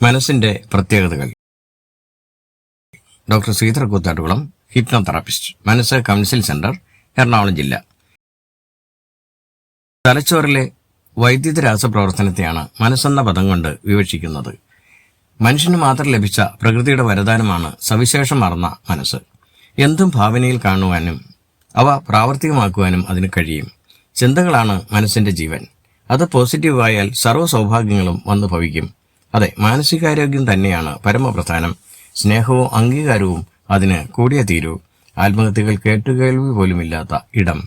മനസ്സിന്റെ പ്രത്യേകതകൾ. Doctor Sridhar Koothattukulam, hypnotherapist, മനസ്സ് കൗൺസിൽ സെന്റർ, എറണാകുളം ജില്ല. തലച്ചോറിലെ വൈദ്യുത രാസപ്രവർത്തനത്തെയാണ് മനസ്സെന്ന പദം കൊണ്ട് വിവക്ഷിക്കുന്നത്. മനുഷ്യന് മാത്രം ലഭിച്ച പ്രകൃതിയുടെ വരദാനമാണ് സവിശേഷമാർന്ന മനസ്സ്. എന്തും ഭാവനയിൽ കാണുവാനും അവ പ്രാവർത്തികമാക്കുവാനും അതിന് കഴിയും. ചിന്തകളാണ് മനസ്സിന്റെ ജീവൻ. അത് പോസിറ്റീവായാൽ സർവ്വ സൗഭാഗ്യങ്ങളും വന്നു ഭവിക്കും. അതെ, മാനസികാരോഗ്യം തന്നെയാണ് പരമപ്രധാനം. സ്നേഹവും അംഗീകാരവും അതിന് കൂടിയ തീരൂ. ആത്മഹത്യകൾ കേട്ടുകേൾവി പോലുമില്ലാത്ത ഇടം.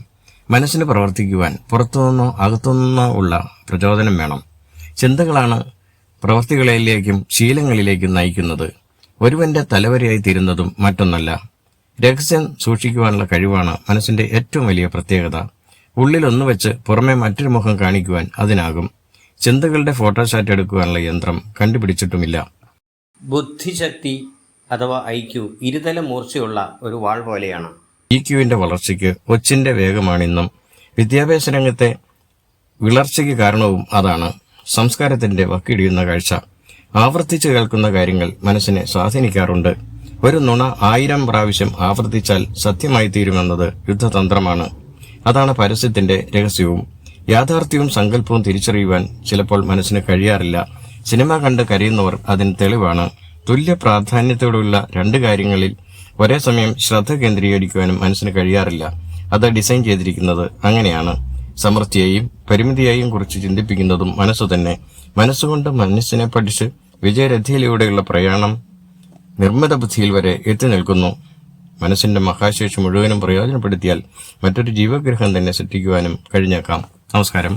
മനസ്സിന് പ്രവർത്തിക്കുവാൻ പുറത്തുനിന്നോ അകത്തുനിന്നോ ഉള്ള പ്രചോദനം വേണം. ചിന്തകളാണ് പ്രവൃത്തികളിലേക്കും ശീലങ്ങളിലേക്കും നയിക്കുന്നത്. ഒരുവന്റെ തലവരെയായി തീരുന്നതും മറ്റൊന്നല്ല. രഹസ്യം സൂക്ഷിക്കുവാനുള്ള കഴിവാണ് മനസ്സിന്റെ ഏറ്റവും വലിയ പ്രത്യേകത. ഉള്ളിൽ ഒന്ന് വെച്ച് പുറമെ മറ്റൊരു മുഖം കാണിക്കുവാൻ അതിനാകും. ചിന്തകളുടെ ഫോട്ടോസ്റ്റാറ്റ് എടുക്കുവാനുള്ള യന്ത്രം കണ്ടുപിടിച്ചിട്ടുമില്ല. ബുദ്ധിശക്തി അഥവാ IQ ഇരുതല മൂർച്ചയുള്ള ഒരു വാൾ പോലെയാണ്. EQവിന്റെ വളർച്ചയ്ക്ക് ഒച്ചിന്റെ വേഗമാണിന്നും. വിദ്യാഭ്യാസ രംഗത്തെ വിളർച്ചയ്ക്ക് കാരണവും അതാണ്. സംസ്കാരത്തിന്റെ വക്കിടിയുന്ന കാഴ്ച. ആവർത്തിച്ച് കേൾക്കുന്ന കാര്യങ്ങൾ മനസ്സിനെ സ്വാധീനിക്കാറുണ്ട്. ഒരു നുണ 1000 പ്രാവശ്യം ആവർത്തിച്ചാൽ സത്യമായി തീരുമെന്നത് യുദ്ധതന്ത്രമാണ്. അതാണ് പരസ്യത്തിന്റെ രഹസ്യവും. യാഥാർത്ഥ്യവും സങ്കല്പവും തിരിച്ചറിയുവാൻ ചിലപ്പോൾ മനസ്സിന് കഴിയാറില്ല. സിനിമ കണ്ട് കരയുന്നവർ അതിന് തെളിവാണ്. തുല്യ പ്രാധാന്യത്തോടുള്ള 2 കാര്യങ്ങളിൽ ഒരേ സമയം ശ്രദ്ധ കേന്ദ്രീകരിക്കുവാനും മനസ്സിന് കഴിയാറില്ല. അത് ഡിസൈൻ ചെയ്തിരിക്കുന്നത് അങ്ങനെയാണ്. സമൃദ്ധിയെയും പരിമിതിയെയും കുറിച്ച് ചിന്തിപ്പിക്കുന്നതും മനസ്സു തന്നെ. മനസ്സുകൊണ്ട് മനസ്സിനെ പഠിച്ച് വിജയരഥിയിലൂടെയുള്ള പ്രയാണം നിർമ്മിത ബുദ്ധിയിൽ വരെ എത്തി നിൽക്കുന്നു. മനസ്സിന്റെ മഹാശേഷി മുഴുവനും പ്രയോജനപ്പെടുത്തിയാൽ മറ്റൊരു ജീവഗ്രഹം തന്നെ സൃഷ്ടിക്കുവാനും കഴിഞ്ഞേക്കാം. നമസ്കാരം.